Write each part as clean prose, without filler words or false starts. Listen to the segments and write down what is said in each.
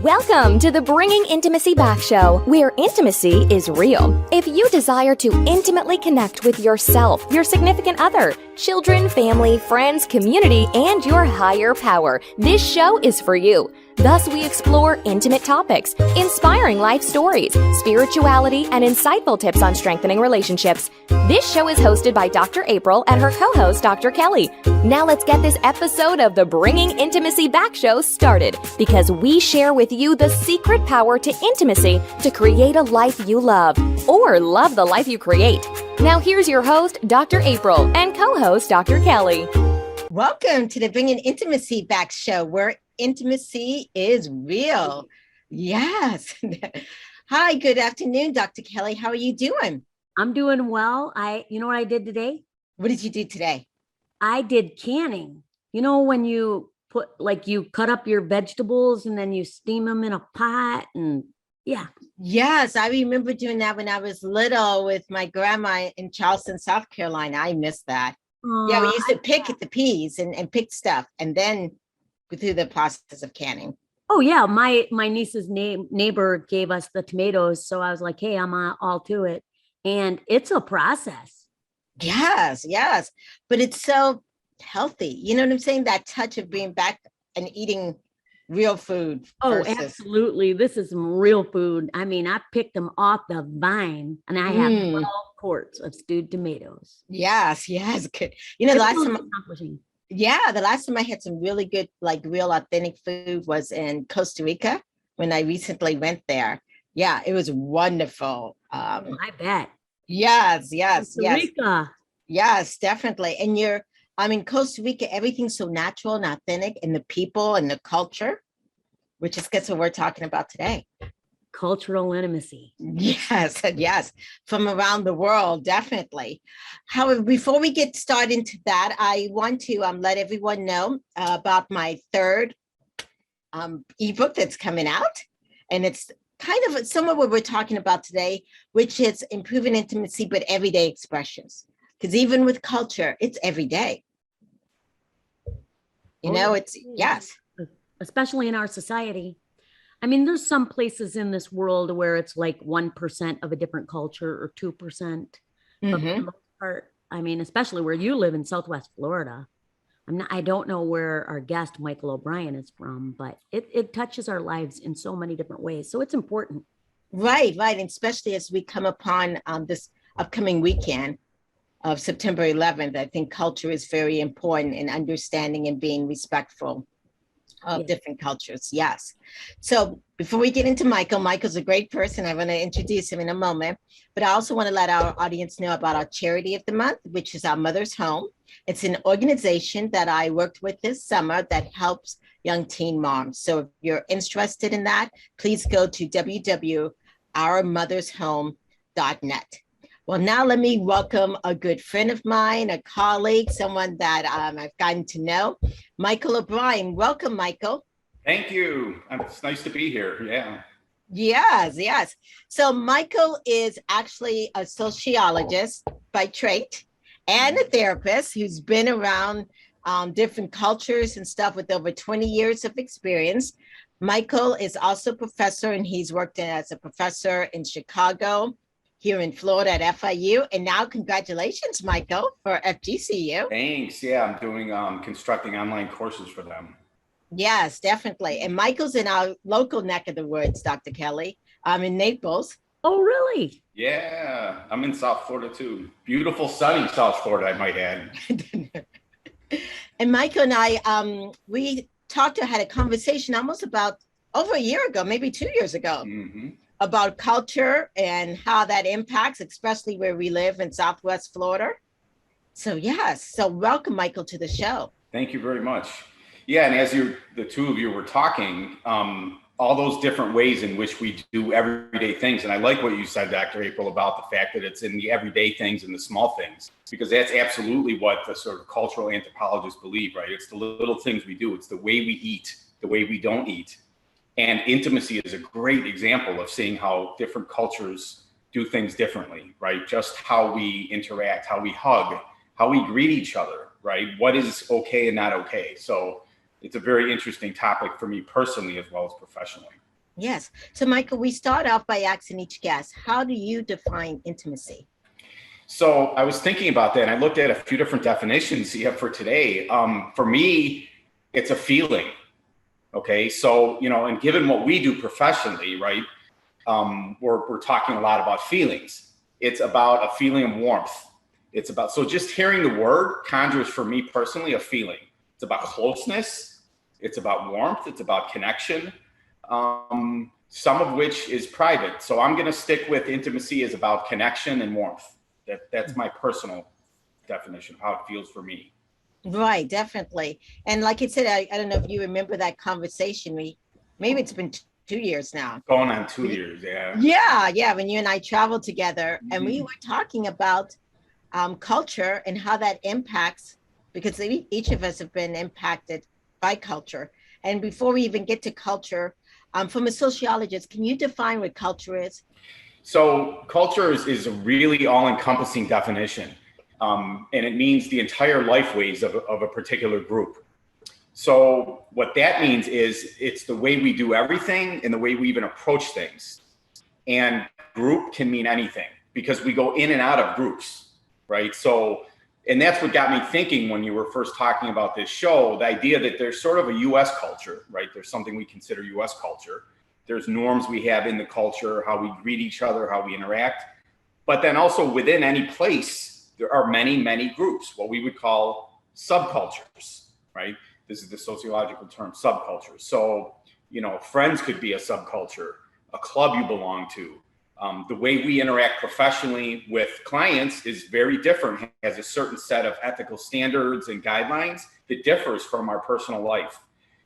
Welcome to the Bringing Intimacy Back show, where intimacy is real. If you desire to intimately connect with yourself, your significant other, children, family, friends, community, and your higher power, this show is for you. Thus, we explore intimate topics, inspiring life stories, spirituality, and insightful tips on strengthening relationships. This show is hosted by Dr. April and her co-host, Dr. Kelly. Now let's get this episode of the Bringing Intimacy Back show started, because we share with you the secret power to intimacy to create a life you love, or love the life you create. Now here's your host, Dr. April, and co-host, Dr. Kelly. Welcome to the Bringing Intimacy Back show, where intimacy is real. Yes. Hi, good afternoon, Dr. Kelly. How are you doing? I'm doing well. You know what I did today? What did you do today? I did canning. You know, when you you cut up your vegetables and then you steam them in a pot and yeah. Yes, I remember doing that when I was little with my grandma in Charleston, South Carolina. I miss that. Yeah, we used to pick the peas and pick stuff and then go through the process of canning. Oh yeah, my niece's neighbor gave us the tomatoes, so I was like, hey, I'm all to it. And it's a process. Yes, but it's so healthy. You know what I'm saying? That touch of being back and eating real food. Oh, absolutely. This is some real food. I mean, I picked them off the vine and I have 12 quarts of stewed tomatoes. Yes, good. You know, the last time I had some really good, like real authentic food was in Costa Rica when I recently went there. Yeah, it was wonderful. I bet. Yes. Costa Rica. Yes, definitely. And in Costa Rica, everything's so natural and authentic, and the people and the culture, which is what we're talking about today. Cultural intimacy. Yes, from around the world, definitely. However, before we get started into that, I want to let everyone know about my third ebook that's coming out, and it's kind of some of what we're talking about today, which is improving intimacy, but everyday expressions. Because even with culture, it's every day. Yes. Especially in our society. I mean, there's some places in this world where it's like 1% of a different culture or 2%. But for the most part, I mean, especially where you live in Southwest Florida. I don't know where our guest, Michael O'Brien, is from, but it touches our lives in so many different ways. So it's important. Right. And especially as we come upon this upcoming weekend of September 11th, I think culture is very important in understanding and being respectful of different cultures. Yes. So before we get into Michael's a great person. I want to introduce him in a moment, but I also want to let our audience know about our charity of the month, which is our Mother's Home. It's an organization that I worked with this summer that helps young teen moms. So if you're interested in that, please go to www.ourmothershome.net. Well, now let me welcome a good friend of mine, a colleague, someone that I've gotten to know, Michael O'Brien. Welcome, Michael. Thank you. It's nice to be here. Yeah. Yes. So Michael is actually a sociologist by trade and a therapist who's been around different cultures and stuff with over 20 years of experience. Michael is also a professor, and he's worked as a professor in Chicago, here in Florida at FIU. And now congratulations, Michael, for FGCU. Thanks. Yeah, I'm doing constructing online courses for them. Yes, definitely. And Michael's in our local neck of the woods, Dr. Kelly. I'm in Naples. Oh, really? Yeah, I'm in South Florida too. Beautiful, sunny South Florida, I might add. And Michael and I, we had a conversation almost about over a year ago, maybe 2 years ago. About culture and how that impacts, especially where we live in Southwest Florida. So yes, so welcome, Michael, to the show. Thank you very much. Yeah, and as the two of you were talking, all those different ways in which we do everyday things. And I like what you said, Dr. April, about the fact that it's in the everyday things and the small things, because that's absolutely what the sort of cultural anthropologists believe, right? It's the little things we do. It's the way we eat, the way we don't eat. And intimacy is a great example of seeing how different cultures do things differently, right? Just how we interact, how we hug, how we greet each other, right? What is okay and not okay. So it's a very interesting topic for me personally as well as professionally. Yes. So, Michael, we start off by asking each guest, how do you define intimacy? So I was thinking about that, and I looked at a few different definitions you have for today. For me, it's a feeling. Okay, so and given what we do professionally, right, we're talking a lot about feelings. It's about a feeling of warmth. It's about, so just hearing the word conjures for me personally a feeling. It's about closeness. It's about warmth. It's about connection. Some of which is private. So I'm going to stick with intimacy is about connection and warmth. That's my personal definition of how it feels for me. Right, definitely. And like I said, I don't know if you remember that conversation. Maybe it's been 2 years now. Going on 2 years, yeah. Yeah. When you and I traveled together, and we were talking about culture and how that impacts, because each of us have been impacted by culture. And before we even get to culture, from a sociologist, can you define what culture is? So culture is a really all-encompassing definition. And it means the entire life ways of a particular group. So what that means is it's the way we do everything and the way we even approach things. And group can mean anything because we go in and out of groups, right? So, and that's what got me thinking when you were first talking about this show, the idea that there's sort of a US culture, right? There's something we consider US culture. There's norms we have in the culture, how we greet each other, how we interact. But then also within any place, there are many, many groups, what we would call subcultures, right? This is the sociological term, subcultures. So, friends could be a subculture, a club you belong to. The way we interact professionally with clients is very different, has a certain set of ethical standards and guidelines that differs from our personal life.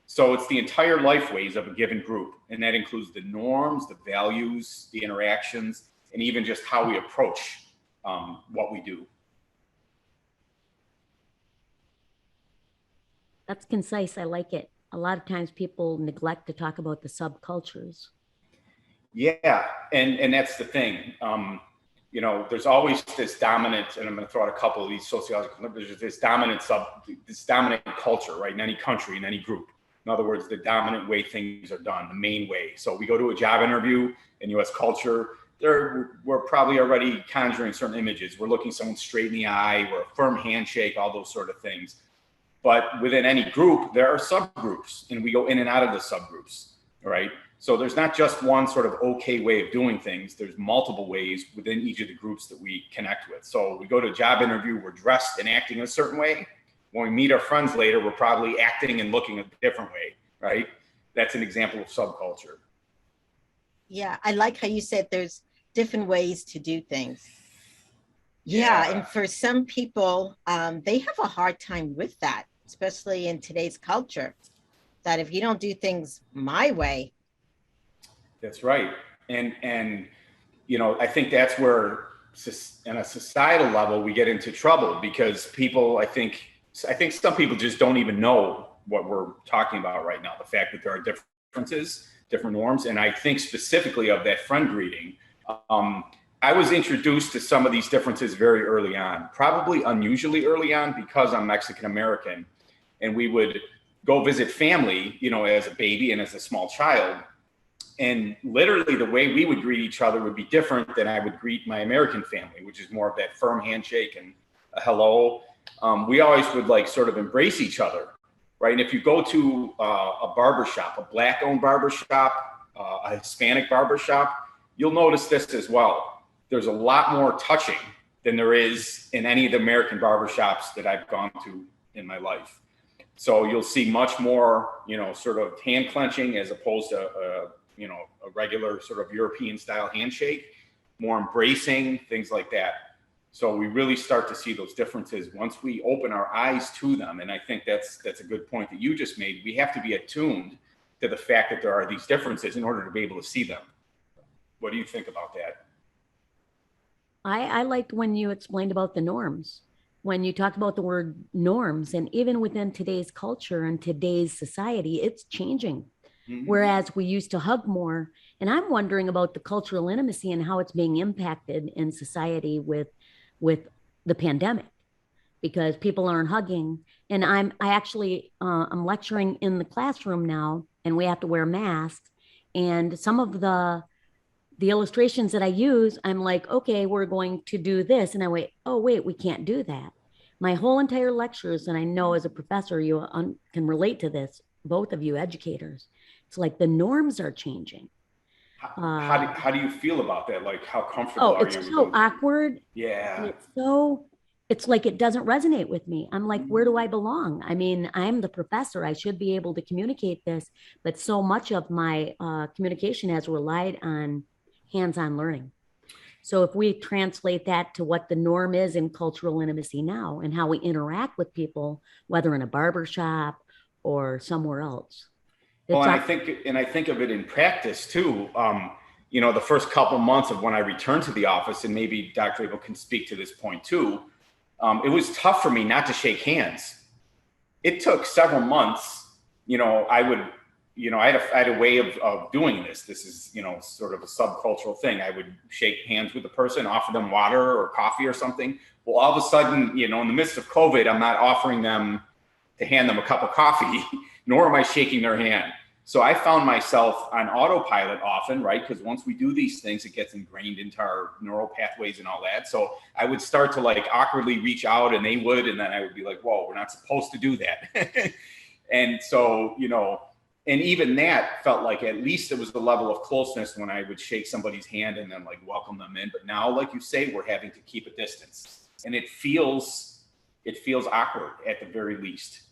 So it's the entire life ways of a given group. And that includes the norms, the values, the interactions, and even just how we approach what we do. That's concise. I like it. A lot of times people neglect to talk about the subcultures. Yeah, and that's the thing. There's always this dominant, and I'm going to throw out a couple of these sociological, there's this dominant culture, right, in any country, in any group. In other words, the dominant way things are done, the main way. So we go to a job interview in U.S. culture, we're probably already conjuring certain images. We're looking someone straight in the eye, we're a firm handshake, all those sort of things. But within any group, there are subgroups, and we go in and out of the subgroups, right? So there's not just one sort of okay way of doing things. There's multiple ways within each of the groups that we connect with. So we go to a job interview, we're dressed and acting a certain way. When we meet our friends later, we're probably acting and looking a different way, right? That's an example of subculture. Yeah, I like how you said there's different ways to do things. Yeah, and for some people, they have a hard time with that, especially in today's culture, that if you don't do things my way. That's right. And I think that's where, on a societal level, we get into trouble because people, I think some people just don't even know what we're talking about right now. The fact that there are differences, different norms. And I think specifically of that friend greeting, I was introduced to some of these differences very early on, probably unusually early on because I'm Mexican American. And we would go visit family, as a baby and as a small child. And literally the way we would greet each other would be different than I would greet my American family, which is more of that firm handshake and a hello. We always would sort of embrace each other, right? And if you go to a barbershop, a Black-owned barbershop, a Hispanic barbershop, you'll notice this as well. There's a lot more touching than there is in any of the American barbershops that I've gone to in my life. So you'll see much more, sort of hand clenching as opposed to, a regular sort of European style handshake, more embracing, things like that. So we really start to see those differences once we open our eyes to them. And I think that's a good point that you just made. We have to be attuned to the fact that there are these differences in order to be able to see them. What do you think about that? I liked when you explained about the norms, when you talked about the word norms, and even within today's culture and today's society, it's changing. Mm-hmm. Whereas we used to hug more. And I'm wondering about the cultural intimacy and how it's being impacted in society with the pandemic, because people aren't hugging. And I'm lecturing in the classroom now, and we have to wear masks. And some of the illustrations that I use, I'm like, okay, we're going to do this. And I wait, oh, wait, we can't do that. My whole entire lectures, and I know as a professor, you can relate to this, both of you educators. It's like the norms are changing. How do you feel about that? Like, how comfortable are you? It's so awkward. Yeah. It's like it doesn't resonate with me. I'm like, where do I belong? I mean, I'm the professor. I should be able to communicate this, but so much of my communication has relied on hands-on learning. So if we translate that to what the norm is in cultural intimacy now and how we interact with people, whether in a barber shop or somewhere else. Well, I think of it in practice too. The first couple months of when I returned to the office, and maybe Dr. Abel can speak to this point too, it was tough for me not to shake hands. It took several months. I had a way of doing this. This is, sort of a subcultural thing. I would shake hands with the person, offer them water or coffee or something. Well, all of a sudden, in the midst of COVID, I'm not offering them to hand them a cup of coffee, nor am I shaking their hand. So I found myself on autopilot often, right? Because once we do these things, it gets ingrained into our neural pathways and all that. So I would start to like awkwardly reach out, and they would, and then I would be like, whoa, we're not supposed to do that. And so, and even that felt like at least it was the level of closeness when I would shake somebody's hand and then like welcome them in. But now, like you say, we're having to keep a distance, and it feels awkward at the very least.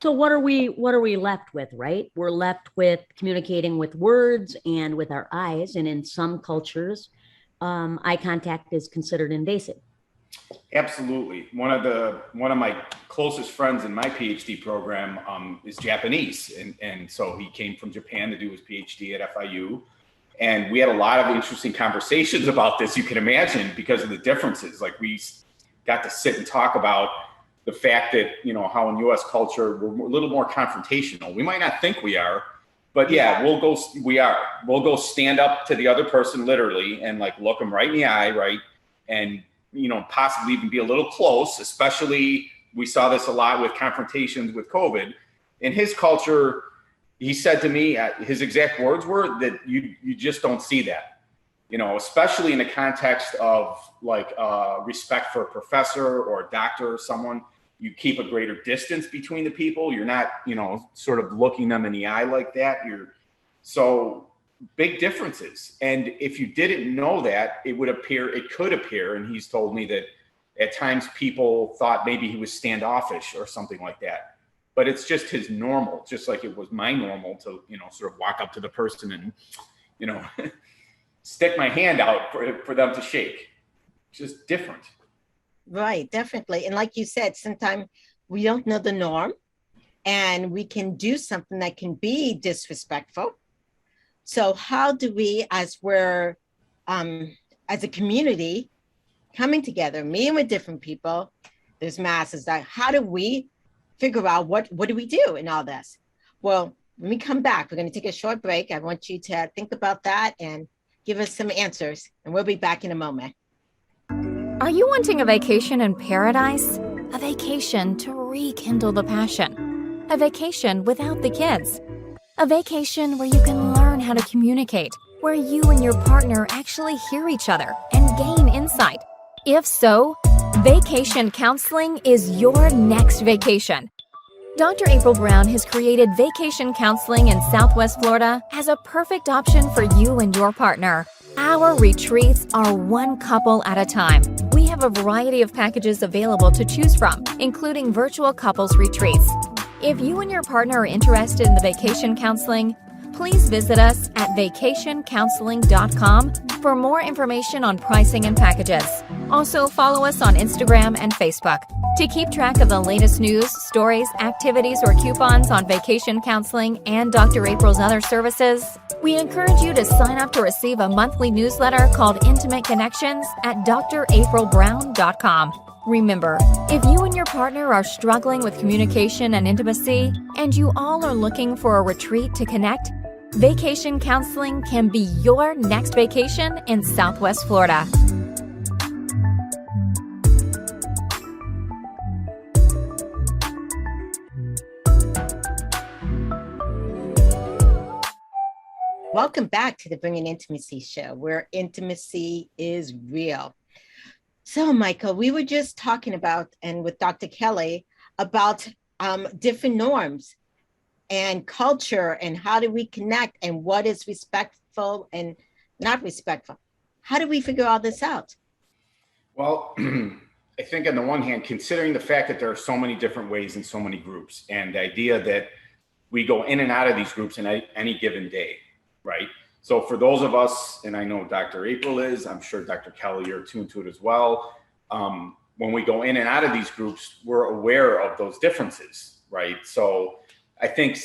So what are we left with, right? We're left with communicating with words and with our eyes. And in some cultures, eye contact is considered invasive. Absolutely. One of my closest friends in my PhD program is Japanese. And so he came from Japan to do his PhD at FIU. And we had a lot of interesting conversations about this, you can imagine, because of the differences. Like we got to sit and talk about the fact that, how in US culture, we're a little more confrontational. We might not think we are, but we'll go stand up to the other person literally and like look them right in the eye, right? And, possibly even be a little close, especially we saw this a lot with confrontations with COVID. In his culture, he said to me, his exact words were that you just don't see that. Especially in the context of like respect for a professor or a doctor or someone, you keep a greater distance between the people. You're not, sort of looking them in the eye like that. So big differences. And if you didn't know that, it could appear, and he's told me that at times people thought maybe he was standoffish or something like that. But it's just his normal, just like it was my normal to, sort of walk up to the person and, stick my hand out for them to shake. Just different. Right, definitely. And like you said, sometimes we don't know the norm, and we can do something that can be disrespectful. So how do we, as we're, as a community coming together, meeting with different people, there's masses, how do we figure out what do we do in all this? Well, when we come back, we're going to take a short break. I want you to think about that and give us some answers, and we'll be back in a moment. Are you wanting a vacation in paradise? A vacation to rekindle the passion? A vacation without the kids? A vacation where you can learn how to communicate, where you and your partner actually hear each other and gain insight? If so, vacation counseling is your next vacation. Dr. April Brown has created vacation counseling in Southwest Florida as a perfect option for you and your partner. Our retreats are one couple at a time. We have a variety of packages available to choose from, including virtual couples retreats. If you and your partner are interested in the vacation counseling, please visit us at vacationcounseling.com for more information on pricing and packages. Also, follow us on Instagram and Facebook. To keep track of the latest news, stories, activities, or coupons on vacation counseling and Dr. April's other services, we encourage you to sign up to receive a monthly newsletter called Intimate Connections at draprilbrown.com. Remember, if you and your partner are struggling with communication and intimacy, and you all are looking for a retreat to connect, vacation counseling can be your next vacation in Southwest Florida. Welcome back to the Bringing Intimacy show, where intimacy is real. So, Michael, we were just talking about, and with Dr. Kelly, about different norms and culture and how do we connect and what is respectful and not respectful. How do we figure all this out? Well, I think on the one hand, considering the fact that there are so many different ways in so many groups, and the idea that we go in and out of these groups in any given day, right? So for those of us, and I know Dr. April is, I'm sure Dr. Kelly, you're tuned to it as well. When we go in and out of these groups, we're aware of those differences, right? So I think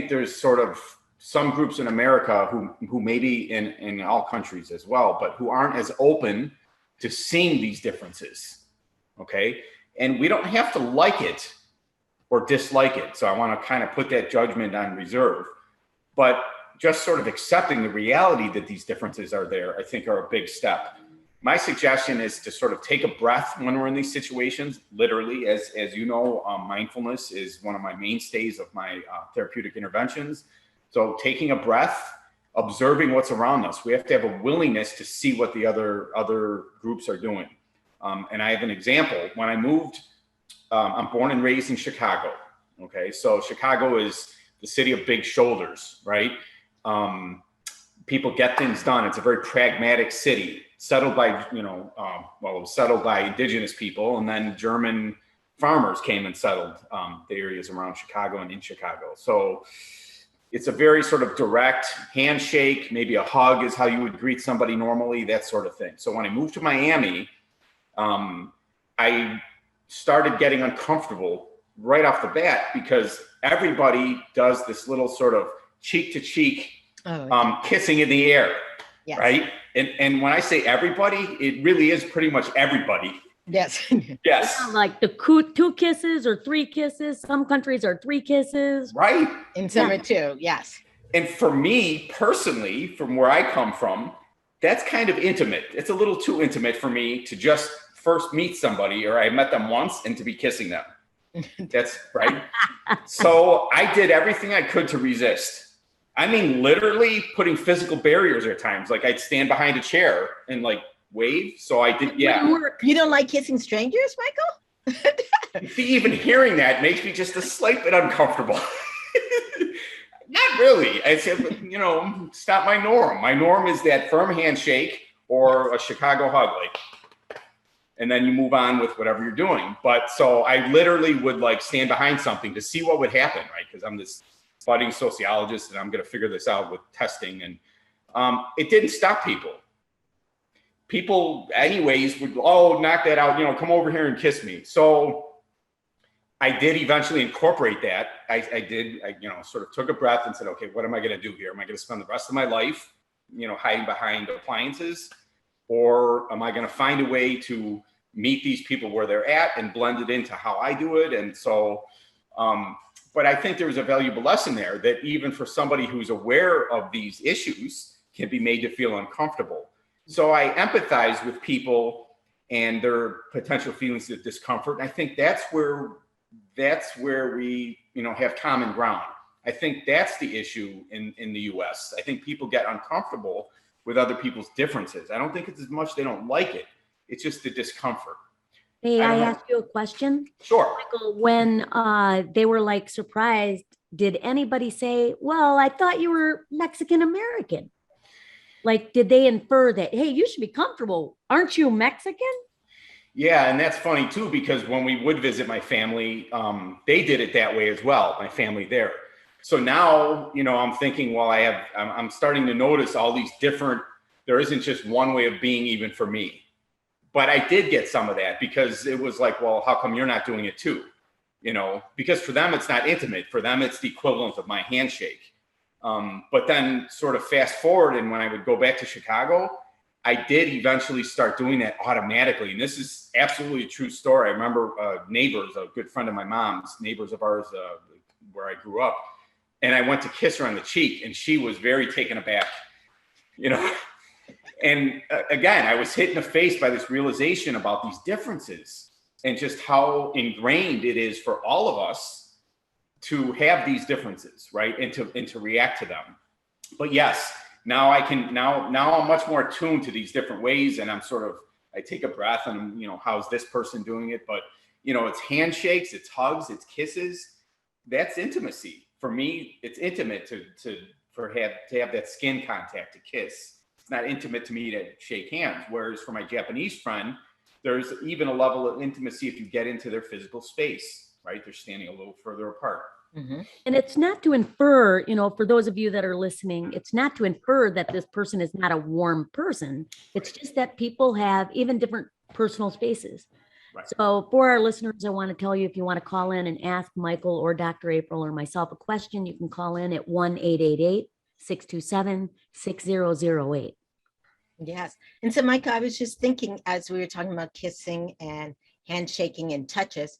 there's sort of some groups in America who maybe in all countries as well, but who aren't as open to seeing these differences, okay? And we don't have to like it or dislike it. So I want to kind of put that judgment on reserve, but just sort of accepting the reality that these differences are there, I think are a big step. My suggestion is to sort of take a breath when we're in these situations, literally, as you know, mindfulness is one of my mainstays of my therapeutic interventions. So taking a breath, observing what's around us. We have to have a willingness to see what the other groups are doing. And I have an example. When I moved, I'm born and raised in Chicago. Okay, so Chicago is the city of big shoulders, right? People get things done. It's a very pragmatic city, settled by, it was settled by indigenous people, and then German farmers came and settled the areas around Chicago and in Chicago. So it's a very sort of direct handshake, maybe a hug is how you would greet somebody normally, that sort of thing. So when I moved to Miami, I started getting uncomfortable right off the bat because everybody does this little sort of cheek to cheek kissing in the air, yes. Right? And when I say everybody, it really is pretty much everybody. Yes. Yes. Like the 2 kisses or 3 kisses. Some countries are 3 kisses. Right. In some are 2. Yes. And for me personally, from where I come from, that's kind of intimate. It's a little too intimate for me to just first meet somebody, or I met them once, and to be kissing them. That's right. So I did everything I could to resist. I mean, literally putting physical barriers at times. Like I'd stand behind a chair and like wave. So I did. Yeah. You don't like kissing strangers, Michael? Even hearing that makes me just a slight bit uncomfortable. Not really. I said, it's not my norm. My norm is that firm handshake or a Chicago hug, like, and then you move on with whatever you're doing. But so I literally would like stand behind something to see what would happen, right? Because I'm this budding sociologist and I'm going to figure this out with testing. And it didn't stop people. People anyways would, knock that out, come over here and kiss me. So I did eventually incorporate that. I sort of took a breath and said, okay, what am I going to do here? Am I going to spend the rest of my life, hiding behind appliances? Or am I going to find a way to meet these people where they're at and blend it into how I do it? And so, but I think there was a valuable lesson there that even for somebody who's aware of these issues can be made to feel uncomfortable. So I empathize with people and their potential feelings of discomfort. And I think that's where we, have common ground. I think that's the issue in the US. I think people get uncomfortable with other people's differences. I don't think it's as much they don't like it. It's just the discomfort. Hey, I asked you a question. Sure. Michael, when they were like surprised, did anybody say, well, I thought you were Mexican American? Like, did they infer that, hey, you should be comfortable. Aren't you Mexican? Yeah, and that's funny too, because when we would visit my family, they did it that way as well, my family there. So now, I'm thinking, well, I'm starting to notice all these different, there isn't just one way of being even for me. But I did get some of that because it was like, well, how come you're not doing it too? Because for them, it's not intimate. For them, it's the equivalent of my handshake. But then sort of fast forward, and when I would go back to Chicago, I did eventually start doing that automatically. And this is absolutely a true story. I remember neighbors, a good friend of my mom's, neighbors of ours where I grew up. And I went to kiss her on the cheek, and she was very taken aback, And again, I was hit in the face by this realization about these differences and just how ingrained it is for all of us to have these differences, right? And to react to them. but yes, now I can, now I'm much more attuned to these different ways, and I take a breath and, how's this person doing it? But, it's handshakes, it's hugs, it's kisses. That's intimacy. For me, it's intimate to have that skin contact, to kiss. It's not intimate to me to shake hands. Whereas for my Japanese friend, there's even a level of intimacy if you get into their physical space, right? They're standing a little further apart. Mm-hmm. And it's not to infer, for those of you that are listening, it's not to infer that this person is not a warm person. It's just that people have even different personal spaces. Right. So for our listeners, I want to tell you, if you want to call in and ask Michael or Dr. April or myself a question, you can call in at 1-888-627-6008. Yes. And so, Michael, I was just thinking, as we were talking about kissing and handshaking and touches,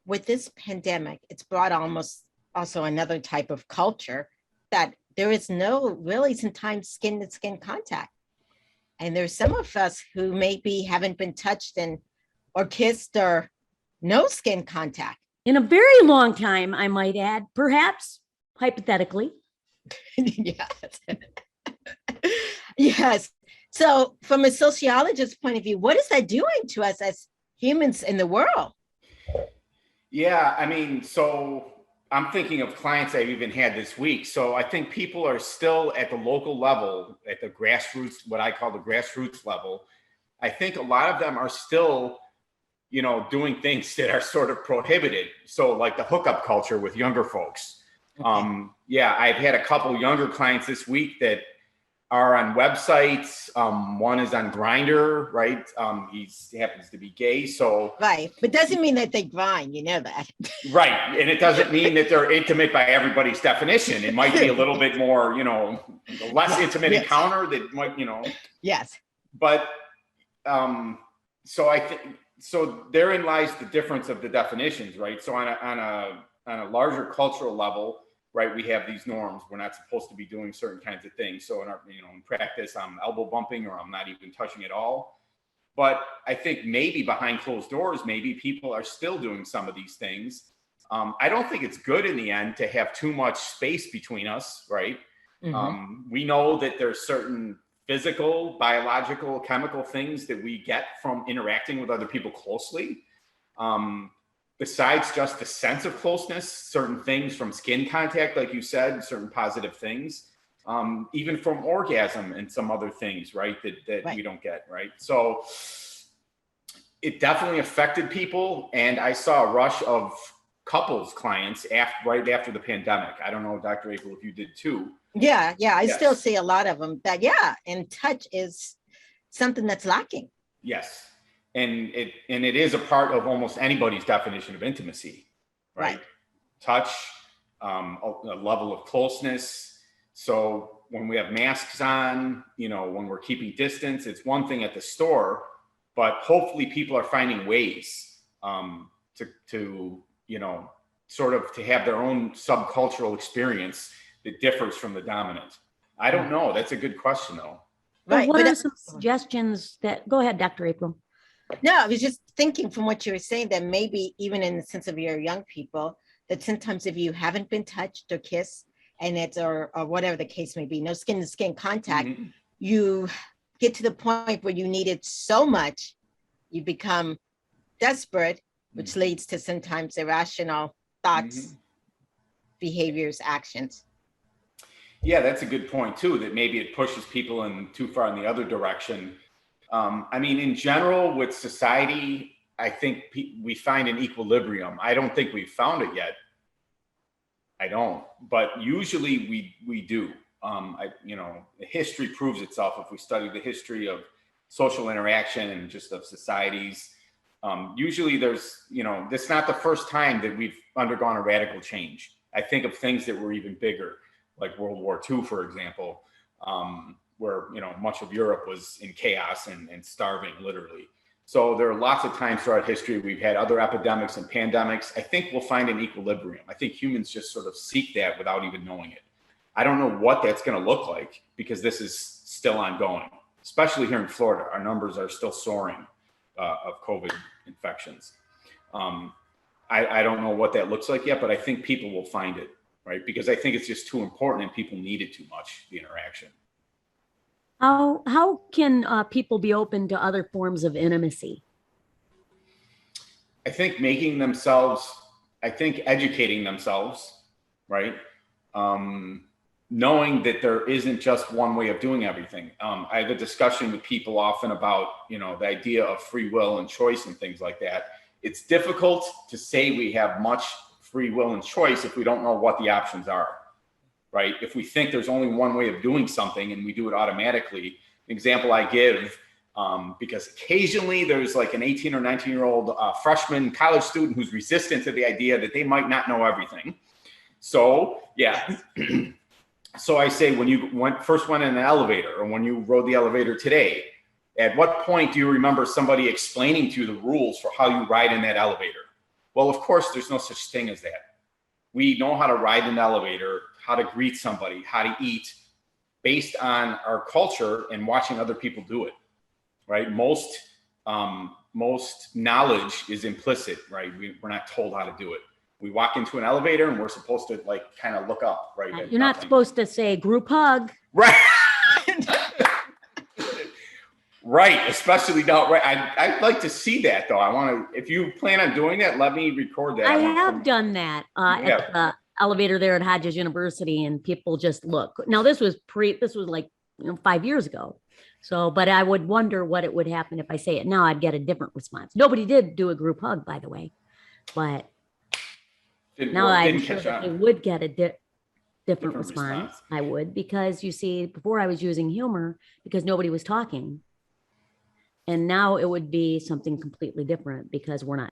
with this pandemic, it's brought almost also another type of culture that there is no really sometimes skin to skin contact. And there's some of us who maybe haven't been touched or kissed or no skin contact. In a very long time, I might add, perhaps, hypothetically. Yes. Yes. So from a sociologist's point of view, what is that doing to us as humans in the world? Yeah, I mean, so I'm thinking of clients I've even had this week. So I think people are still at the local level, at the grassroots, what I call the grassroots level. I think a lot of them are still, doing things that are sort of prohibited. So like the hookup culture with younger folks. Okay. I've had a couple younger clients this week that are on websites. One is on Grindr, right? He happens to be gay, so right, but doesn't mean that they grind, that. Right, and it doesn't mean that they're intimate by everybody's definition. It might be a little bit more, less intimate encounter that might, Yes. But so I think therein lies the difference of the definitions, right? So on a larger cultural level, right, we have these norms. We're not supposed to be doing certain kinds of things. So in practice, I'm elbow bumping or I'm not even touching at all. But I think maybe behind closed doors, maybe people are still doing some of these things. I don't think it's good in the end to have too much space between us, right? Mm-hmm. We know that there's certain physical, biological, chemical things that we get from interacting with other people closely. Besides just the sense of closeness, certain things from skin contact, like you said, certain positive things, even from orgasm and some other things, right, that right. We don't get, right? So it definitely affected people. And I saw a rush of couples clients right after the pandemic. I don't know, Dr. April, if you did too. Yeah. I still see a lot of them that, and touch is something that's lacking. Yes. And it is a part of almost anybody's definition of intimacy, right? Touch, a level of closeness. So when we have masks on, when we're keeping distance, it's one thing at the store, but hopefully people are finding ways to sort of to have their own subcultural experience that differs from the dominant. I don't know. That's a good question, though. Right. What are some suggestions go ahead, Dr. April? No, I was just thinking from what you were saying that maybe even in the sense of your young people, that sometimes if you haven't been touched or kissed and it's or whatever the case may be, no skin to skin contact, mm-hmm. you get to the point where you need it so much, you become desperate, which mm-hmm. leads to sometimes irrational thoughts, mm-hmm. behaviors, actions. Yeah, that's a good point too, that maybe it pushes people in too far in the other direction. I mean, in general, with society, I think we find an equilibrium. I don't think we've found it yet. I don't, but usually we do. History proves itself if we study the history of social interaction and just of societies. Usually there's, this is not the first time that we've undergone a radical change. I think of things that were even bigger, like World War II, for example. Where much of Europe was in chaos and starving, literally. So there are lots of times throughout history we've had other epidemics and pandemics. I think we'll find an equilibrium. I think humans just sort of seek that without even knowing it. I don't know what that's going to look like because this is still ongoing, especially here in Florida. Our numbers are still soaring of COVID infections. I don't know what that looks like yet, but I think people will find it right? Because I think it's just too important and people need it too much, the interaction. How can people be open to other forms of intimacy? I think educating themselves, right? Knowing that there isn't just one way of doing everything. I have a discussion with people often about, the idea of free will and choice and things like that. It's difficult to say we have much free will and choice if we don't know what the options are, right? If we think there's only one way of doing something and we do it automatically. An example I give, because occasionally there's like an 18 or 19-year-old freshman college student who's resistant to the idea that they might not know everything. So, yeah. So I say, when you first went in an elevator, or when you rode the elevator today, at what point do you remember somebody explaining to you the rules for how you ride in that elevator? Well, of course, there's no such thing as that. We know how to ride an elevator, how to greet somebody, how to eat, based on our culture and watching other people do it, right? Most knowledge is implicit, right? We're not told how to do it. We walk into an elevator and we're supposed to kind of look up, right? You're not supposed to say group hug. Right. Right. Especially now, right. I'd like to see that though. I want to, if you plan on doing that, let me record that. I have done that at the elevator there at Hodges University, and people just look. Now this was like 5 years ago. So, but I would wonder what it would happen if I say it now. I'd get a different response. Nobody did do a group hug, by the way, but now I'm sure that I would get a different response. I would, because you see, before I was using humor because nobody was talking. And now it would be something completely different because we're not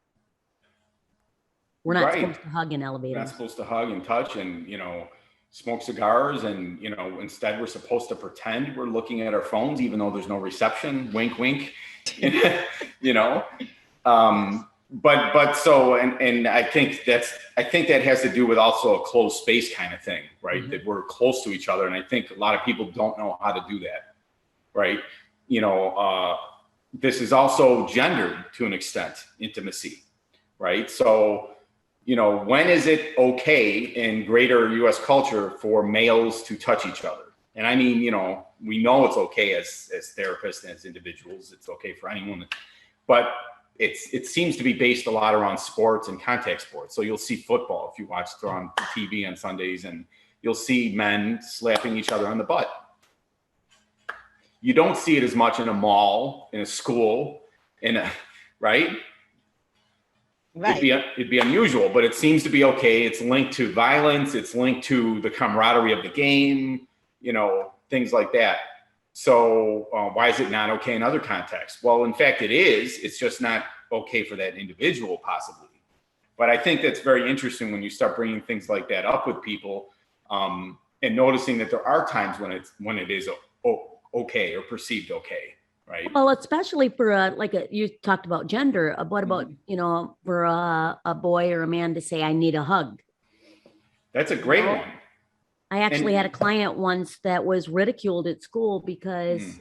supposed to hug in elevators. We're not supposed to hug and touch and, smoke cigars. And, instead we're supposed to pretend we're looking at our phones, even though there's no reception. Wink, wink, But so, and I think that has to do with also a closed space kind of thing, right? Mm-hmm. That we're close to each other. And I think a lot of people don't know how to do that, right? This is also gendered to an extent, intimacy, right? So, when is it okay in greater US culture for males to touch each other? And I mean, we know it's okay as therapists and as individuals, it's okay for anyone, but it seems to be based a lot around sports and contact sports. So you'll see football if you watch it on TV on Sundays, and you'll see men slapping each other on the butt. You don't see it as much in a mall, in a school, right? Right. It'd be unusual, but it seems to be okay. It's linked to violence. It's linked to the camaraderie of the game, things like that. So why is it not okay in other contexts? Well, in fact, it is. It's just not okay for that individual, possibly. But I think that's very interesting when you start bringing things like that up with people, and noticing that there are times when it is okay or perceived okay, right? Well, especially for you talked about gender. What about for a boy or a man to say, "I need a hug"? That's a great one. I actually had a client once that was ridiculed at school because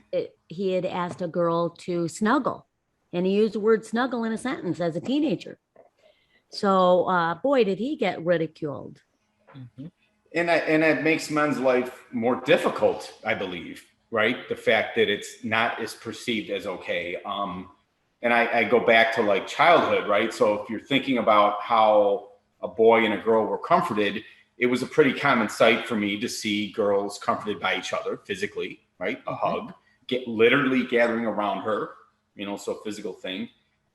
he had asked a girl to snuggle, and he used the word snuggle in a sentence as a teenager. So, boy, did he get ridiculed. Mm-hmm. And it makes men's life more difficult, I believe, right? The fact that it's not as perceived as okay. And I go back to childhood, right? So if you're thinking about how a boy and a girl were comforted, it was a pretty common sight for me to see girls comforted by each other physically, right? A hug, literally gathering around her, so physical thing.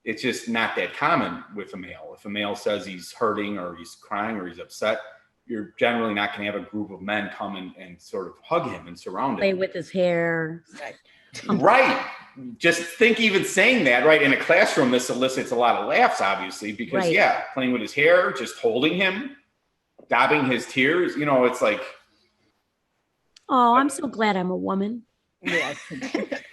It's just not that common with a male. If a male says he's hurting or he's crying or he's upset, you're generally not going to have a group of men come and sort of hug him and surround him. Play with his hair. Right. Just think even saying that, right? In a classroom, this elicits a lot of laughs, obviously, because playing with his hair, just holding him, dabbing his tears, it's like. Oh, I'm so glad I'm a woman. Yes. It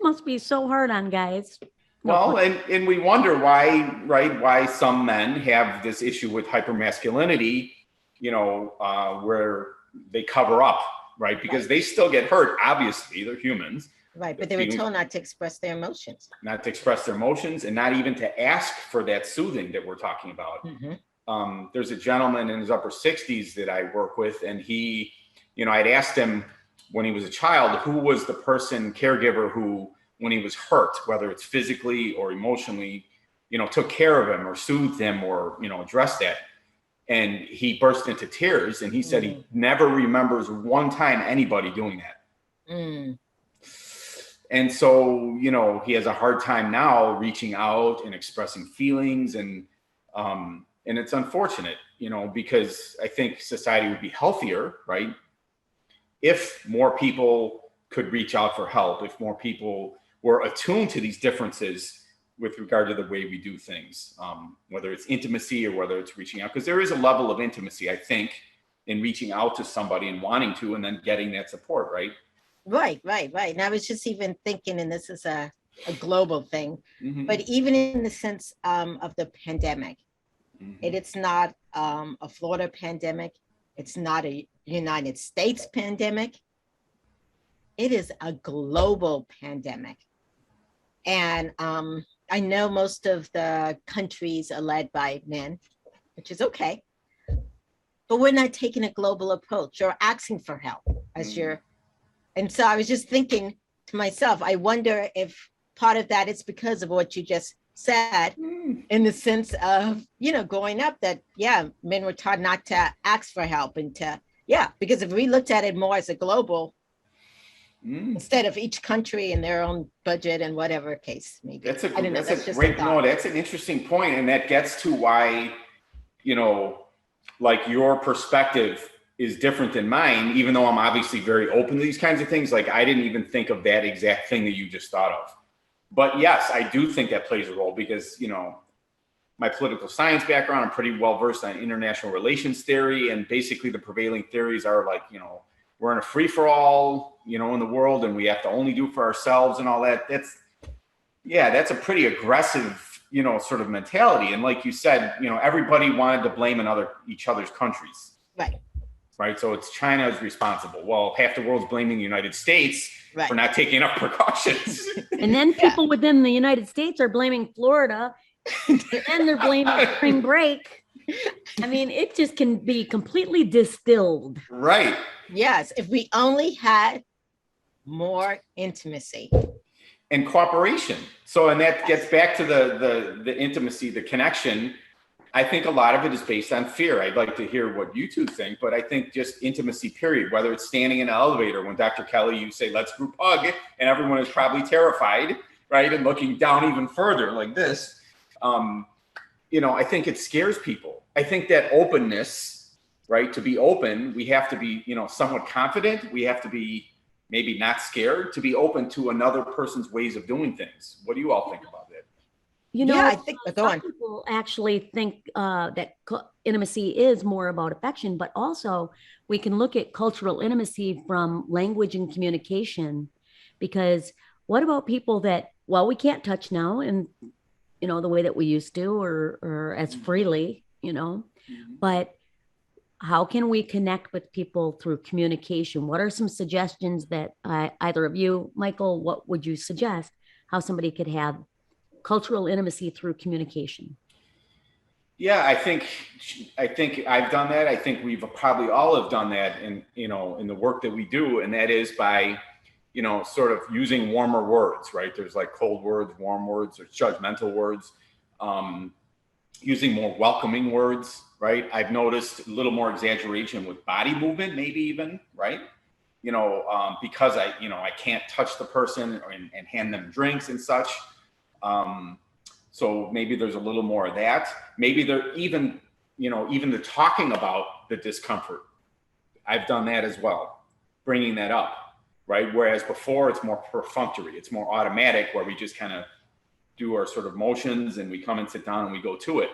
must be so hard on guys. Well, and we wonder why some men have this issue with hypermasculinity, where they cover up, right? Because they still get hurt. Obviously, they're humans. Right, but they were told not to express their emotions. Not to express their emotions, and not even to ask for that soothing that we're talking about. Mm-hmm. there's a gentleman in his upper 60s that I work with, and he, I'd asked him when he was a child, who was the caregiver who, when he was hurt, whether it's physically or emotionally, took care of him or soothed him or, addressed that. And he burst into tears, and he said he never remembers one time anybody doing that. And so, he has a hard time now reaching out and expressing feelings, and it's unfortunate, because I think society would be healthier, right, if more people could reach out for help, if more people were attuned to these differences with regard to the way we do things, whether it's intimacy or whether it's reaching out, because there is a level of intimacy, I think, in reaching out to somebody and wanting to, and then getting that support, right? Right. And I was just even thinking, and this is a global thing, but even in the sense of the pandemic, it's not a Florida pandemic. It's not a United States pandemic. It is a global pandemic. And I know most of the countries are led by men, which is okay, but we're not taking a global approach or asking for help and so I was just thinking to myself, I wonder if part of that is because of what you just said, in the sense of, growing up that, men were taught not to ask for help and because if we looked at it more as a global, instead of each country and their own budget and whatever case maybe. That's an interesting point. And that gets to why, like your perspective is different than mine, even though I'm obviously very open to these kinds of things. Like I didn't even think of that exact thing that you just thought of. But yes, I do think that plays a role because, my political science background, I'm pretty well versed on international relations theory. And basically the prevailing theories are like, we're in a free for all, in the world, and we have to only do for ourselves and all that. That's a pretty aggressive, sort of mentality. And like you said, everybody wanted to blame each other's countries. Right. So it's China is responsible. Well, half the world's blaming the United States for not taking enough precautions. And then people within the United States are blaming Florida, and then they're blaming spring break. I mean, it just can be completely distilled. Right. Yes. If we only had more intimacy and cooperation. So, and that gets back to the intimacy, the connection. I think a lot of it is based on fear. I'd like to hear what you two think, but I think just intimacy, period, whether it's standing in an elevator, when Dr. Kelly, you say, let's group hug, and everyone is probably terrified, right? And looking down even further like this. I think it scares people. I think that openness, right? To be open, we have to be, somewhat confident. We have to be maybe not scared to be open to another person's ways of doing things. What do you all think about that? I think some people actually think that intimacy is more about affection, but also we can look at cultural intimacy from language and communication, because what about people that, we can't touch now and, the way that we used to or as freely, but how can we connect with people through communication? What are some suggestions that either of you, Michael, what would you suggest how somebody could have cultural intimacy through communication? Yeah, I think I've done that. I think we've probably all have done that in the work that we do. And that is by, sort of using warmer words, right? There's like cold words, warm words, or judgmental words, using more welcoming words, right? I've noticed a little more exaggeration with body movement, maybe even, right? Because I can't touch the person and hand them drinks and such. So maybe there's a little more of that. Maybe there even the talking about the discomfort. I've done that as well, bringing that up, right? Whereas before it's more perfunctory, it's more automatic, where we just kind of do our sort of motions and we come and sit down and we go to it.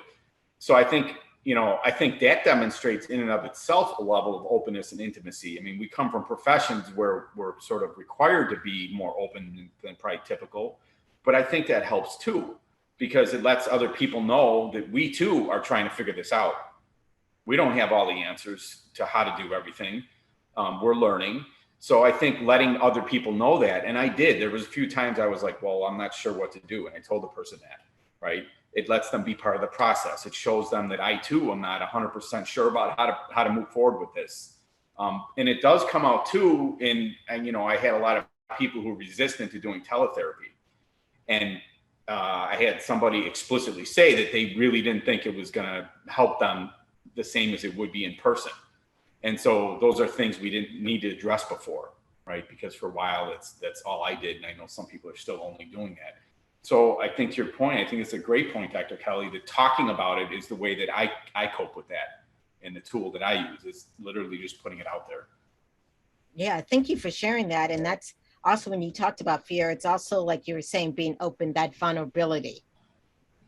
So I think that demonstrates in and of itself a level of openness and intimacy. I mean, we come from professions where we're sort of required to be more open than probably typical. But I think that helps too, because it lets other people know that we too are trying to figure this out. We don't have all the answers to how to do everything. We're learning. So I think letting other people know that, and I did, there was a few times I was like, well, I'm not sure what to do. And I told the person that, right? It lets them be part of the process. It shows them that I too am not 100% sure about how to move forward with this. And it does come out too and you know, I had a lot of people who are resistant to doing teletherapy. And I had somebody explicitly say that they really didn't think it was going to help them the same as it would be in person. And so those are things we didn't need to address before, right? Because for a while, that's all I did. And I know some people are still only doing that. So I think to your point, I think it's a great point, Dr. Kelly, that talking about it is the way that I cope with that. And the tool that I use is literally just putting it out there. Yeah, thank you for sharing that. And that's also when you talked about fear, it's also like you were saying, being open, that vulnerability,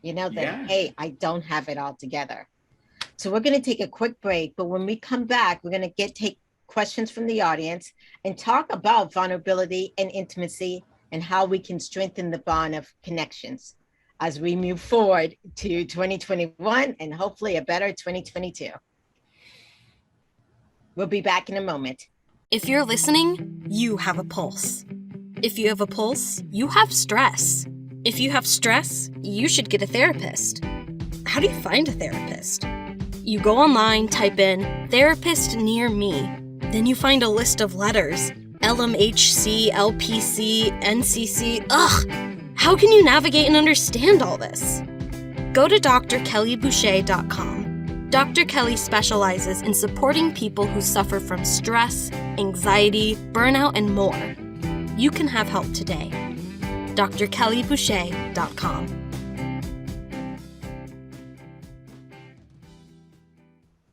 you know, that, hey, I don't have it all together. So we're going to take a quick break, but when we come back, we're going to take questions from the audience and talk about vulnerability and intimacy and how we can strengthen the bond of connections as we move forward to 2021 and hopefully a better 2022. We'll be back in a moment. If you're listening, you have a pulse. If you have a pulse, you have stress. If you have stress, you should get a therapist. How do you find a therapist? You go online, type in therapist near me. Then you find a list of letters. LMHC, LPC, NCC. Ugh! How can you navigate and understand all this? Go to drkellyboucher.com. Dr. Kelly specializes in supporting people who suffer from stress, anxiety, burnout, and more. You can have help today. drkellyboucher.com.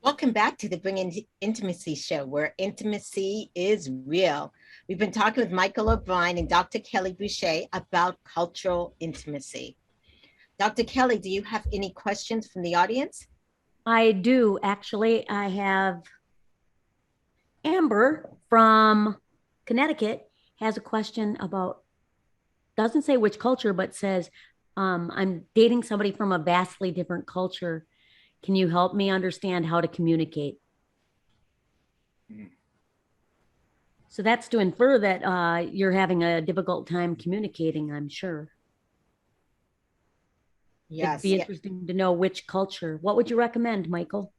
Welcome back to the Bring Intimacy Show, where intimacy is real. We've been talking with Michael O'Brien and Dr. Kelly Boucher about cultural intimacy. Dr. Kelly, do you have any questions from the audience? I do. Actually, I have Amber from Connecticut has a question about, doesn't say which culture, but says, I'm dating somebody from a vastly different culture. Can you help me understand how to communicate? So that's to infer that you're having a difficult time communicating, I'm sure. Yes. It'd be interesting to know which culture. What would you recommend, Michael?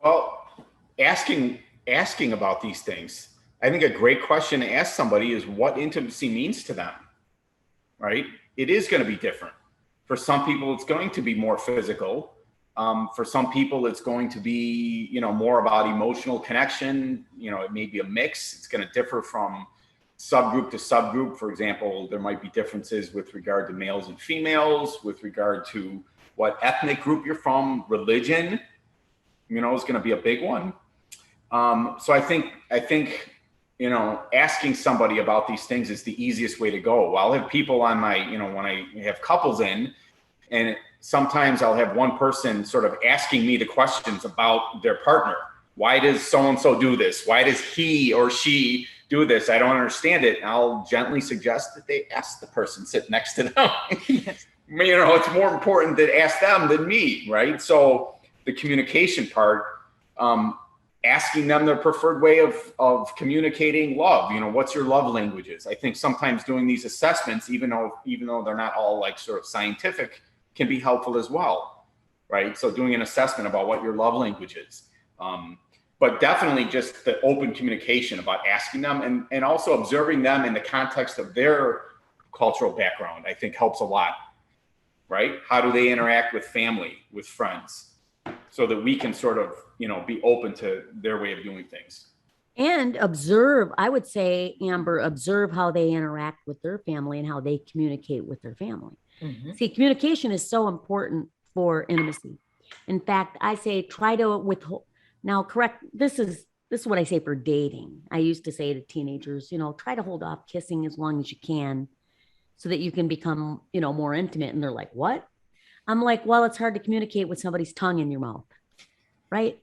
Well, asking about these things, I think a great question to ask somebody is what intimacy means to them, right? It is going to be different. For some people, it's going to be more physical. For some people, it's going to be, you know, more about emotional connection. You know, it may be a mix. It's going to differ from subgroup to subgroup. For example, there might be differences with regard to males and females, with regard to what ethnic group you're from, religion, you know, is going to be a big one. So I think, you know, asking somebody about these things is the easiest way to go. I'll have people on my, you know, when I have couples in, and sometimes I'll have one person sort of asking me the questions about their partner. Why does so-and-so do this? Why does he or she do this? I don't understand it. And I'll gently suggest that they ask the person sitting next to them. Yes. You know, it's more important to ask them than me, right? So the communication part, asking them their preferred way of communicating love. You know, what's your love languages? I think sometimes doing these assessments, even though they're not all like sort of scientific, can be helpful as well, right? So doing an assessment about what your love language is. But definitely just the open communication about asking them and also observing them in the context of their cultural background, I think helps a lot, right? How do they interact with family, with friends, so that we can sort of, you know, be open to their way of doing things. And observe, I would say, Amber, observe how they interact with their family and how they communicate with their family. Mm-hmm. See, communication is so important for intimacy. In fact, I say try to withhold. Now, correct, this is what I say for dating. I used to say to teenagers, you know, try to hold off kissing as long as you can so that you can become, you know, more intimate. And they're like, what? I'm like, well, it's hard to communicate with somebody's tongue in your mouth, right?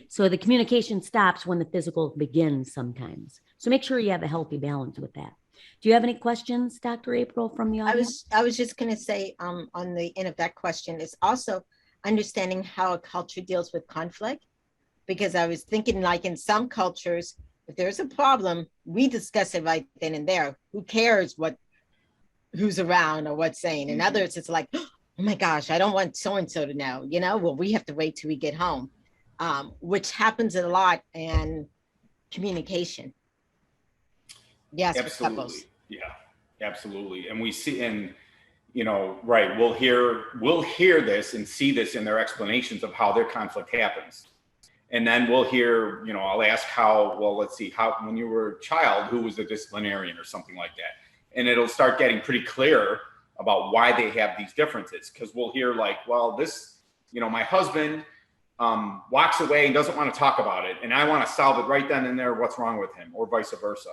So the communication stops when the physical begins sometimes. So make sure you have a healthy balance with that. Do you have any questions, Dr. April, from the audience? I was just going to say on the end of that question is also understanding how a culture deals with conflict. Because I was thinking, like in some cultures, if there's a problem, we discuss it right then and there. Who cares who's around or what's saying? In others, it's like, oh my gosh, I don't want so-and-so to know, well, we have to wait till we get home, which happens a lot in communication. Yes, with couples. Absolutely. Yeah, absolutely. And we see, and right, we'll hear this and see this in their explanations of how their conflict happens. And then we'll hear, I'll ask let's see, when you were a child, who was the disciplinarian or something like that. And it'll start getting pretty clear about why they have these differences. Because we'll hear like, well, this, my husband walks away and doesn't want to talk about it. And I want to solve it right then and there, what's wrong with him, or vice versa.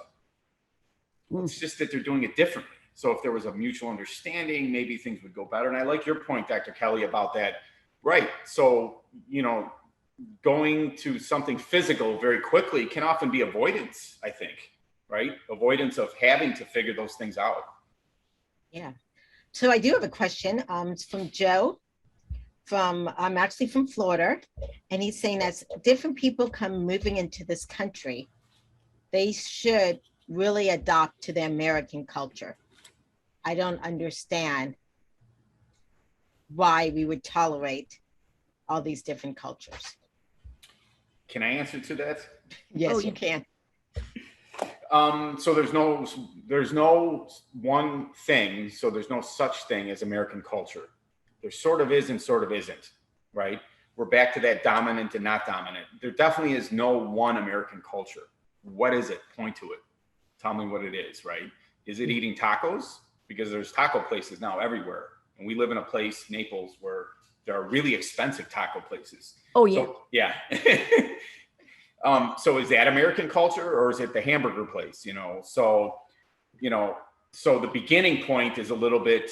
It's just that they're doing it differently. So if there was a mutual understanding, maybe things would go better. And I like your point, Dr. Kelly, about that. Right. So, going to something physical very quickly can often be avoidance, I think, right? Avoidance of having to figure those things out. Yeah. So I do have a question. It's from Joe. I'm actually from Florida. And he's saying as different people come moving into this country, they should really adopt to the American culture. I don't understand why we would tolerate all these different cultures. Can I answer to that? Yes, you can. So there's no one thing. So there's no such thing as American culture. There sort of is and sort of isn't, right? We're back to that dominant and not dominant. There definitely is no one American culture. What is it? Point to it. Tell me what it is, right? Is it eating tacos? Because there's taco places now everywhere. And we live in a place, Naples, where there are really expensive taco places. Oh, yeah. So, yeah. So is that American culture, or is it the hamburger place? So the beginning point is a little bit,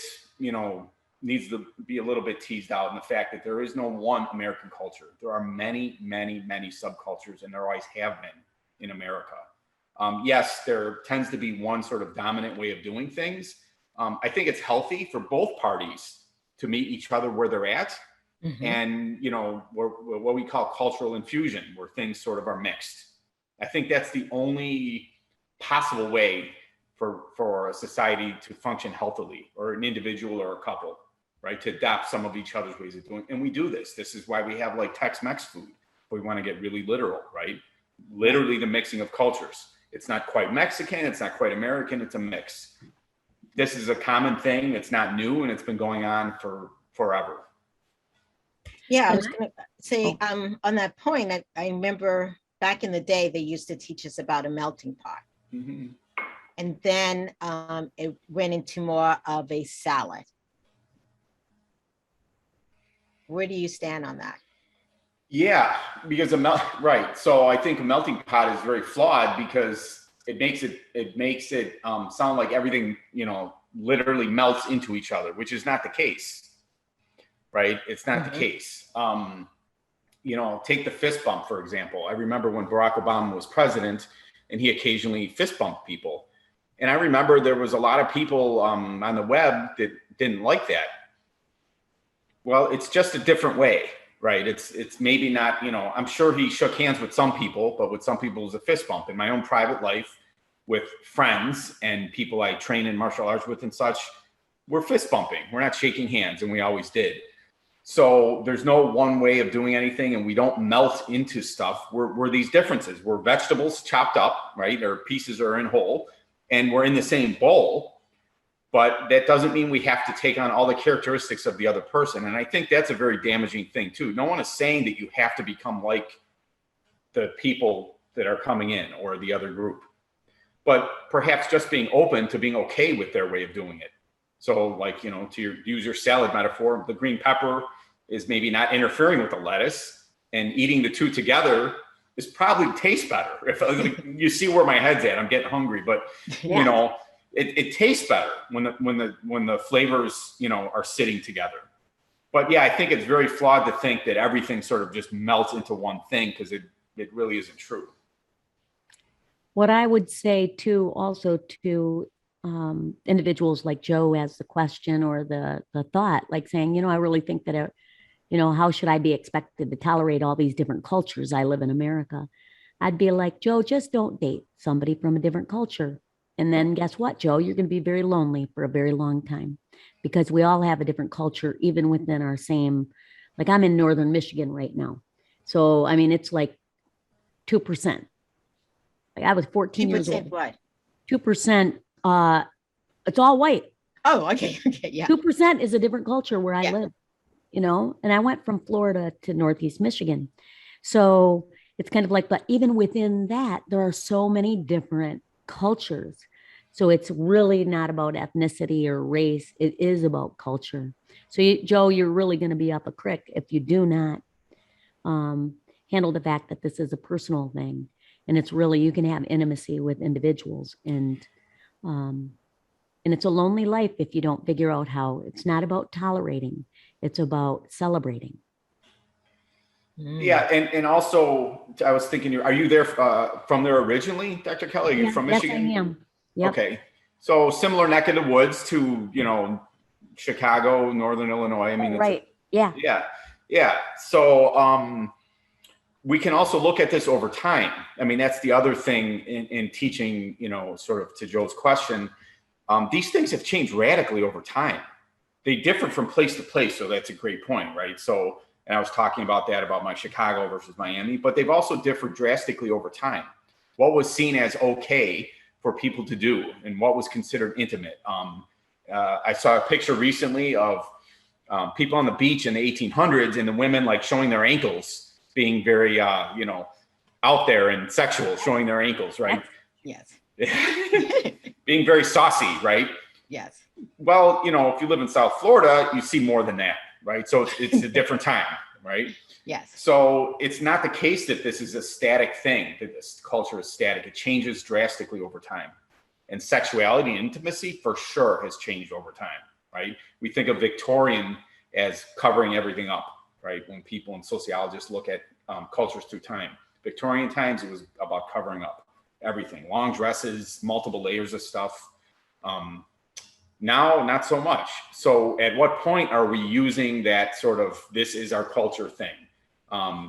needs to be a little bit teased out in the fact that there is no one American culture. There are many, many, many subcultures, and there always have been in America. Yes, there tends to be one sort of dominant way of doing things. I think it's healthy for both parties to meet each other where they're at. Mm-hmm. And, what we call cultural infusion, where things sort of are mixed. I think that's the only possible way for a society to function healthily, or an individual or a couple, right? To adopt some of each other's ways of doing. And we do this. This is why we have like Tex-Mex food. We want to get really literal, right? Literally the mixing of cultures. It's not quite Mexican. It's not quite American. It's a mix. This is a common thing. It's not new, and it's been going on for forever. Yeah, I was going to say on that point, I remember back in the day, they used to teach us about a melting pot. Mm-hmm. And then it went into more of a salad. Where do you stand on that? Yeah, because right. So I think a melting pot is very flawed because it makes it sound like everything, literally melts into each other, which is not the case. Right? It's not the case. Take the fist bump, for example. I remember when Barack Obama was president and he occasionally fist bumped people. And I remember there was a lot of people on the web that didn't like that. Well, it's just a different way, right? It's maybe not, I'm sure he shook hands with some people, but with some people it was a fist bump. In my own private life with friends and people I train in martial arts with and such, we're fist bumping. We're not shaking hands, and we always did. So there's no one way of doing anything, and we don't melt into stuff. We're these differences. We're vegetables chopped up, right? Or pieces are in whole, and we're in the same bowl. But that doesn't mean we have to take on all the characteristics of the other person. And I think that's a very damaging thing too. No one is saying that you have to become like the people that are coming in or the other group, but perhaps just being open to being okay with their way of doing it. So like, use your salad metaphor, the green pepper is maybe not interfering with the lettuce, and eating the two together is probably tastes better. If you see where my head's at, I'm getting hungry, but yeah. It tastes better when the flavors, are sitting together. But yeah, I think it's very flawed to think that everything sort of just melts into one thing, because it really isn't true. What I would say too, also to individuals like Joe as the question or the thought, like saying, I really think that, how should I be expected to tolerate all these different cultures? I live in America. I'd be like, Joe, just don't date somebody from a different culture. And then guess what, Joe? You're going to be very lonely for a very long time because we all have a different culture, even within our same, like I'm in Northern Michigan right now. So, I mean, it's like 2%. Like I was 14 years old. 2% what? 2%, it's all white. Oh, okay. Okay. Yeah. 2% is a different culture where I Yeah. live, and I went from Florida to Northeast Michigan. So it's kind of like, but even within that, there are so many different cultures. So it's really not about ethnicity or race. It is about culture. So Joe, you're really going to be up a creek if you do not handle the fact that this is a personal thing. And it's really, you can have intimacy with individuals and it's a lonely life if you don't figure out how. It's not about tolerating. It's about celebrating. Yeah, and also I was thinking, are you there from there originally, Dr. Kelly? Are you from Michigan? Yes, I am. Yep. Okay, so similar neck of the woods to Chicago, Northern Illinois. I mean, right? Yeah. So we can also look at this over time. I mean, that's the other thing in teaching. Sort of to Joe's question, these things have changed radically over time. They differ from place to place, so that's a great point, right? So. And I was talking about that, about my Chicago versus Miami, but they've also differed drastically over time. What was seen as okay for people to do and what was considered intimate. I saw a picture recently of people on the beach in the 1800s and the women like showing their ankles, being very, out there and sexual, showing their ankles, right? Yes. Being very saucy, right? Yes. Well, if you live in South Florida, you see more than that. Right. So it's a different time. Right. Yes. So it's not the case that this is a static thing, that this culture is static. It changes drastically over time. And sexuality and intimacy for sure has changed over time. Right. We think of Victorian as covering everything up. Right. When people and sociologists look at cultures through time, Victorian times, it was about covering up everything, long dresses, multiple layers of stuff. Now, not so much. So at what point are we using that sort of, this is our culture thing?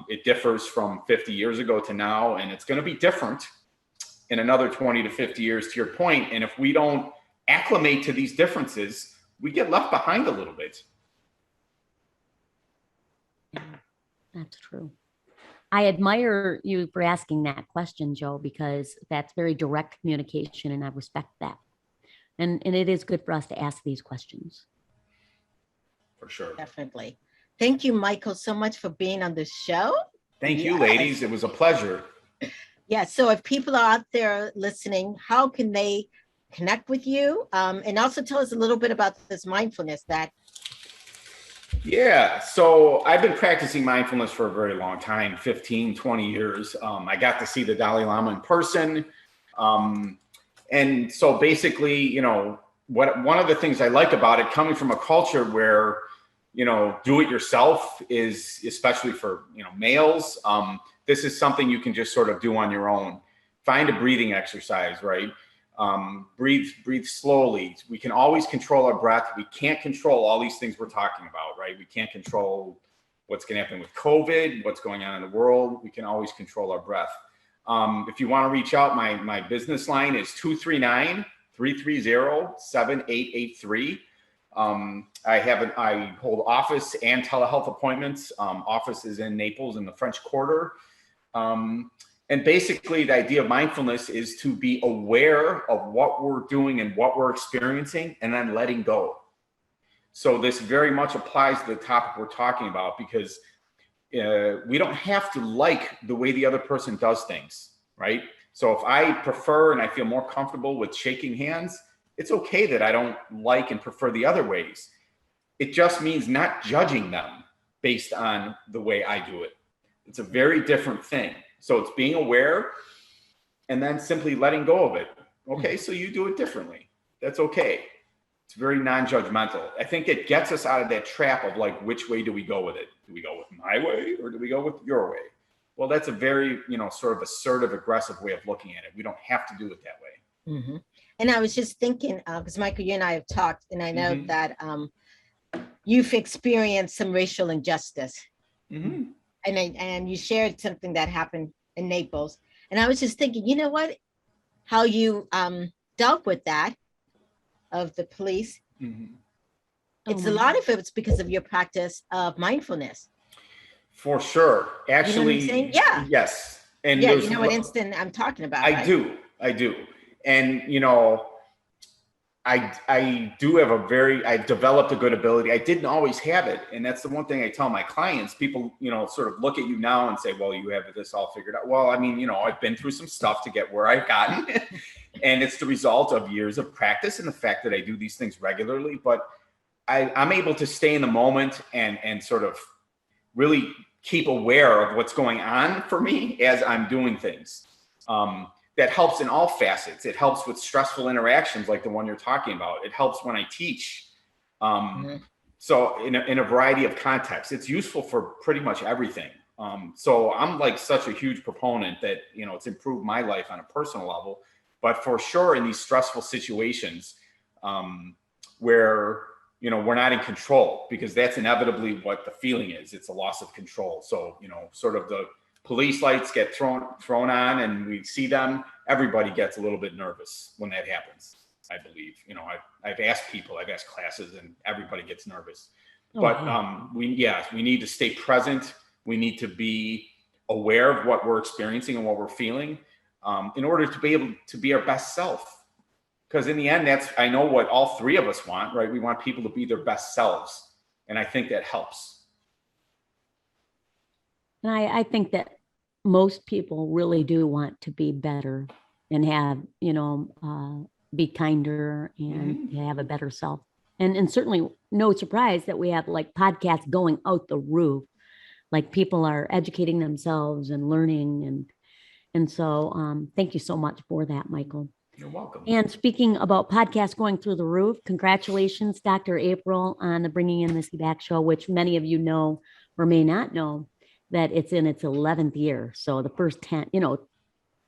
It differs from 50 years ago to now, and it's going to be different in another 20 to 50 years, to your point. And if we don't acclimate to these differences, we get left behind a little bit. Yeah, that's true. I admire you for asking that question, Joe, because that's very direct communication, and I respect that. And it is good for us to ask these questions. For sure. Definitely. Thank you, Michael, so much for being on the show. Thank you, ladies. It was a pleasure. Yeah. So if people are out there listening, how can they connect with you? And also tell us a little bit about this mindfulness that. Yeah. So I've been practicing mindfulness for a very long time, 15, 20 years. I got to see the Dalai Lama in person. And so basically, one of the things I like about it, coming from a culture where, do it yourself is, especially for, males, this is something you can just sort of do on your own. Find a breathing exercise, right? Breathe slowly. We can always control our breath. We can't control all these things we're talking about, right? We can't control what's going to happen with COVID, what's going on in the world. We can always control our breath. If you want to reach out, my business line is 239-330-7883. I hold office and telehealth appointments. Office is in Naples in the French Quarter. And basically the idea of mindfulness is to be aware of what we're doing and what we're experiencing and then letting go. So this very much applies to the topic we're talking about, because we don't have to like the way the other person does things, right? So if I prefer and I feel more comfortable with shaking hands, it's okay that I don't like and prefer the other ways. It just means not judging them based on the way I do it. It's a very different thing. So it's being aware and then simply letting go of it. Okay, so you do it differently. That's okay. It's very non-judgmental. I think it gets us out of that trap of like, which way do we go with it? Do we go with my way or do we go with your way? Well, that's a very, sort of assertive, aggressive way of looking at it. We don't have to do it that way. Mm-hmm. And I was just thinking, because Michael, you and I have talked, and I know that you've experienced some racial injustice. Mm-hmm. And you shared something that happened in Naples. And I was just thinking, you know what? How you dealt with that, of the police, Mhm. it's Oh a my lot of it's because of your practice of mindfulness. For sure. You know what I'm Actually, saying? Yeah. yes. And Yeah, there's you know what instant I'm talking about, I right? do. I do. And, you know, I do have I've developed a good ability. I didn't always have it. And that's the one thing I tell my clients. People, you know, sort of look at you now and say, well, you have this all figured out. Well, I mean, you know, I've been through some stuff to get where I've gotten. And it's the result of years of practice and the fact that I do these things regularly. But I'm able to stay in the moment and sort of really keep aware of what's going on for me as I'm doing things. That helps in all facets. It helps with stressful interactions like the one you're talking about. It helps when I teach. So in a variety of contexts, it's useful for pretty much everything. So I'm like such a huge proponent that, you know, it's improved my life on a personal level, but for sure in these stressful situations where, you know, we're not in control, because that's inevitably what the feeling is. It's a loss of control. So, you know, sort of the police lights get thrown on and we see them, everybody gets a little bit nervous when that happens, I believe. You know, I've asked people, I've asked classes, and everybody gets nervous. But we need to stay present. We need to be aware of what we're experiencing and what we're feeling in order to be able to be our best self. Because in the end, I know what all three of us want, right? We want people to be their best selves. And I think that helps. And I think that most people really do want to be better and have, you know, be kinder and have a better self. And certainly no surprise that we have like podcasts going out the roof. Like people are educating themselves and learning. And so thank you so much for that, Michael. You're welcome. And speaking about podcasts going through the roof, congratulations, Dr. April, on the Bringing Intimacy Back show, which many of you know or may not know that it's in its 11th year. So the first 10, you know,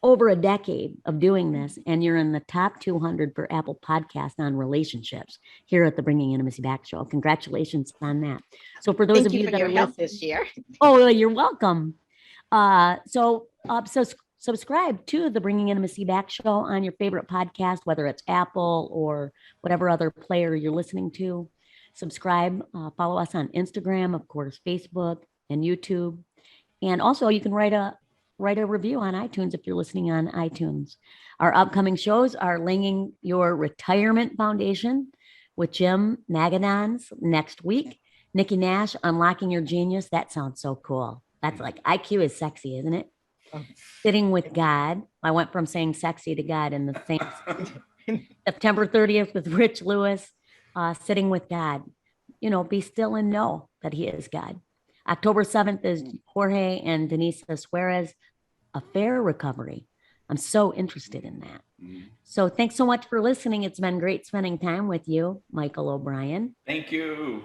over a decade of doing this, and you're in the top 200 for Apple Podcast on relationships here at the Bringing Intimacy Back show. Congratulations on that. So for those Thank of you you for that your are help listening, this year. oh, well, you're welcome. So subscribe to the Bringing Intimacy Back show on your favorite podcast, whether it's Apple or whatever other player you're listening to. Subscribe, follow us on Instagram, of course, Facebook and YouTube. And also you can write a review on iTunes if you're listening on iTunes. Our upcoming shows are Laying Your Retirement Foundation with Jim Magadons next week. Nikki Nash, Unlocking Your Genius. That sounds so cool. That's like IQ is sexy, isn't it? Sitting with God. I went from saying sexy to God in the same. September 30th with Rich Lewis, Sitting with God. You know, be still and know that he is God. October 7th is Jorge and Denise Suarez, Affair Recovery. I'm so interested in that. So thanks so much for listening. It's been great spending time with you, Michael O'Brien. Thank you.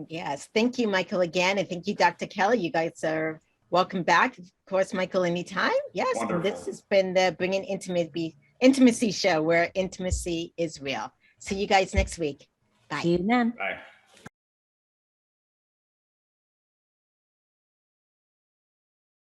Yes. Thank you, Michael, again. And thank you, Dr. Kelly. You guys are welcome back. Of course, Michael, anytime. Yes. Wonderful. And this has been the Bringing Intimacy show, where intimacy is real. See you guys next week. Bye. See you then. Bye.